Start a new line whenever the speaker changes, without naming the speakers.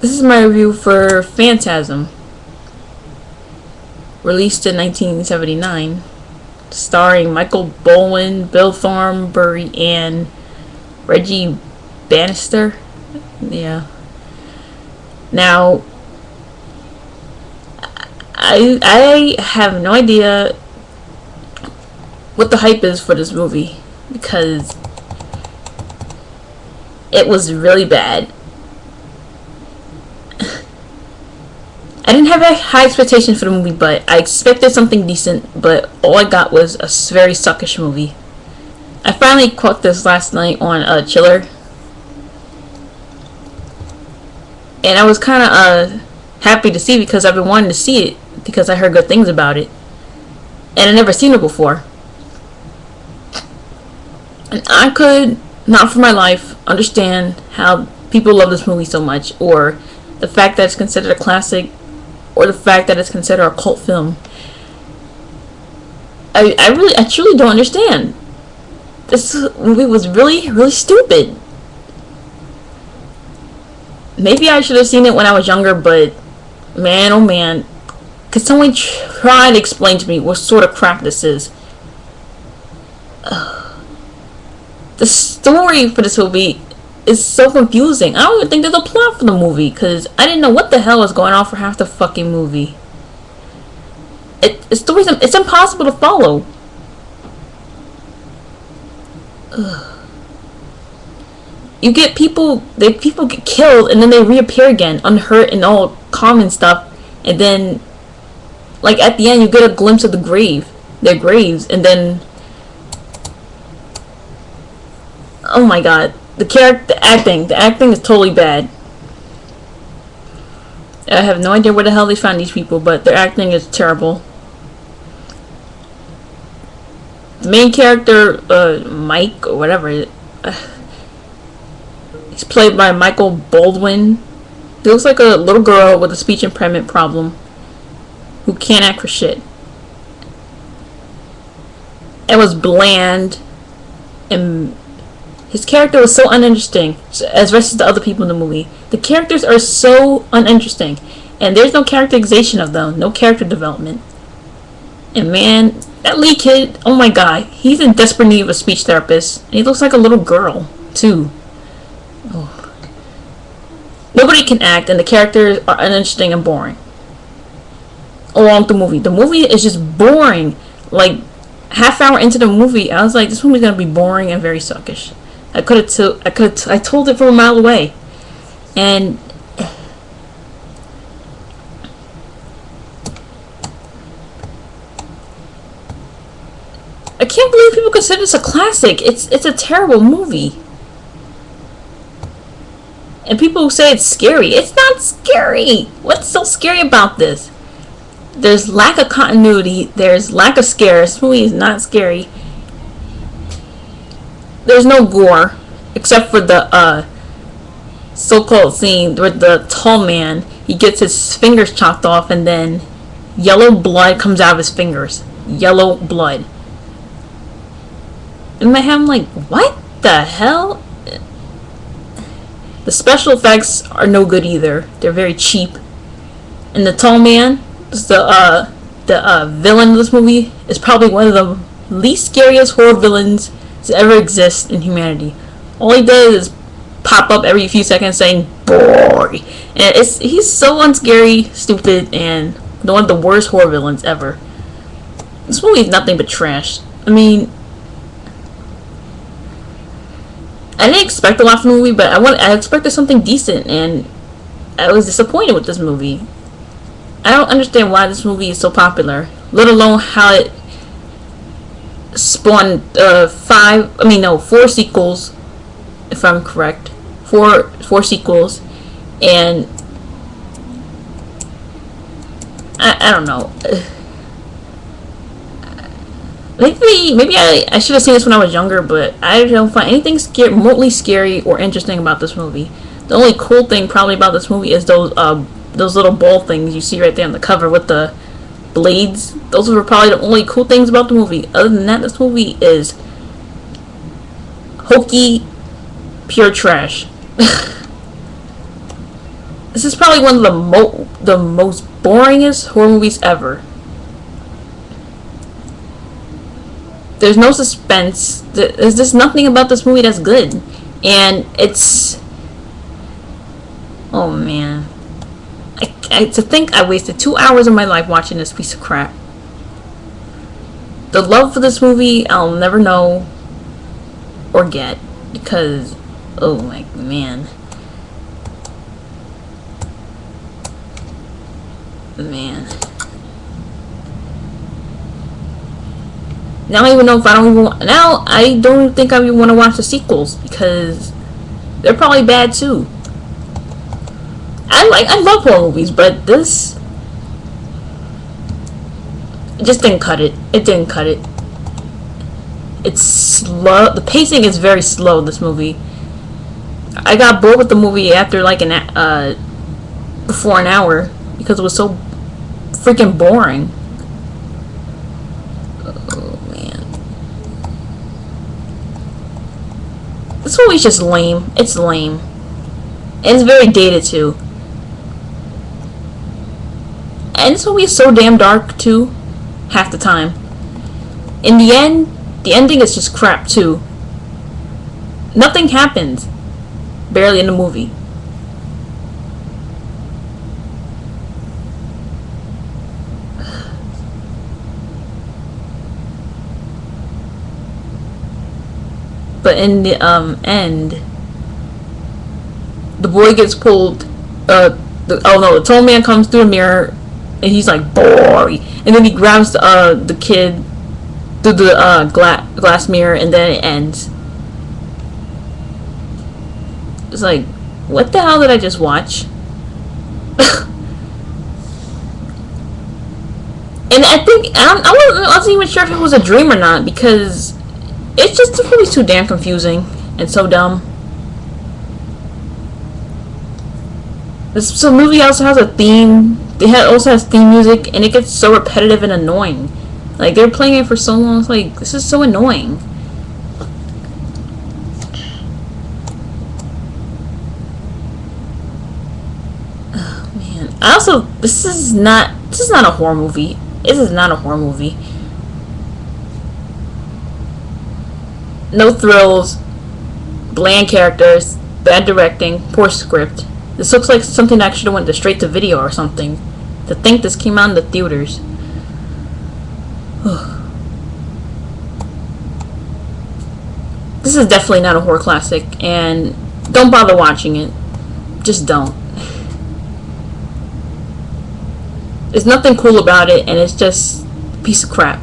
This is my review for Phantasm, released in 1979, starring Michael Bowen, Bill Thornbury, and Reggie Bannister. Yeah. Now, I have no idea what the hype is for this movie because it was really bad. I didn't have a high expectation for the movie, but I expected something decent, but all I got was a very suckish movie. I finally caught this last night on Chiller, and I was kind of happy to see because I've been wanting to see it because I heard good things about it, and I never seen it before. And I could not for my life understand how people love this movie so much, or the fact that it's considered a classic, or the fact that it's considered a cult film. I truly don't understand. This movie was really stupid. Maybe I should have seen it when I was younger, but man, oh man, could someone try to explain to me what sort of crap this is? The story for this movie is so confusing. I don't even think there's a plot for the movie because I didn't know what the hell was going on for half the fucking movie. It's impossible to follow. Ugh. You get people get killed and then they reappear again unhurt and all calm and stuff, and then like at the end you get a glimpse of their graves, and then oh my god, the acting is totally bad. I have no idea where the hell they found these people, but their acting is terrible. The main character, Mike or whatever, he's played by Michael Baldwin. He looks like a little girl with a speech impairment problem who can't act for shit. It was bland, and his character was so uninteresting as versus the other people in the movie. The characters are so uninteresting, and there's no characterization of them, no character development. And man, that lead kid, oh my god, he's in desperate need of a speech therapist, and he looks like a little girl too. Oh. Nobody can act, and the characters are uninteresting and boring along the movie. The movie is just boring. Like half hour into the movie, I was like, this movie's gonna be boring and very suckish. I told it from a mile away, and I can't believe people consider this a classic. It's a terrible movie, and people say it's scary. It's not scary. What's so scary about this? There's lack of continuity. There's lack of scares. This movie is not scary. There's no gore, except for the so-called scene where the tall man, he gets his fingers chopped off and then yellow blood comes out of his fingers. Yellow blood. In my head I'm like, what the hell? The special effects are no good either. They're very cheap. And the tall man, the villain of this movie, is probably one of the least scariest horror villains to ever exist in humanity. All he does is pop up every few seconds saying "boy," and he's so unscary, stupid, and one of the worst horror villains ever. This movie is nothing but trash. I mean, I didn't expect a lot from the movie, but I expected something decent, and I was disappointed with this movie. I don't understand why this movie is so popular, let alone how it spawned 4 sequels, if I'm correct. Four sequels, and I don't know. Maybe I should have seen this when I was younger, but I don't find anything remotely scary or interesting about this movie. The only cool thing probably about this movie is those little ball things you see right there on the cover with the blades. Those were probably the only cool things about the movie. Other than that, this movie is hokey, pure trash. This is probably one of the most boringest horror movies ever. There's no suspense. There's just nothing about this movie that's good. And it's... Oh, man. To think I wasted 2 hours of my life watching this piece of crap. The love for this movie, I'll never know or get. Because... Oh, my man. Man. Now I don't even know if I don't even want, now I don't think I even want to watch the sequels because they're probably bad too. I love horror movies, but this it just didn't cut it. It didn't cut it. It's slow. The pacing is very slow. This movie. I got bored with the movie after like before an hour because it was so freaking boring. This movie's just lame. It's lame. And it's very dated too. And this movie is so damn dark too. Half the time. In the end, the ending is just crap too. Nothing happens. Barely in the movie. But in the end, the boy gets pulled. The tall man comes through a mirror, and he's like, "Boy!" And then he grabs the kid through the glass mirror, and then it ends. It's like, what the hell did I just watch? And I think I wasn't even sure if it was a dream or not because. It's just the movie's too damn confusing and so dumb. This movie also has a theme. Also has theme music, and it gets so repetitive and annoying. Like they're playing it for so long. It's like this is so annoying. Oh man. This is not a horror movie. This is not a horror movie. No thrills, bland characters, bad directing, poor script. This looks like something that should have went straight to video or something. To think this came out in the theaters. This is definitely not a horror classic, and don't bother watching it. Just don't. There's nothing cool about it, and it's just a piece of crap.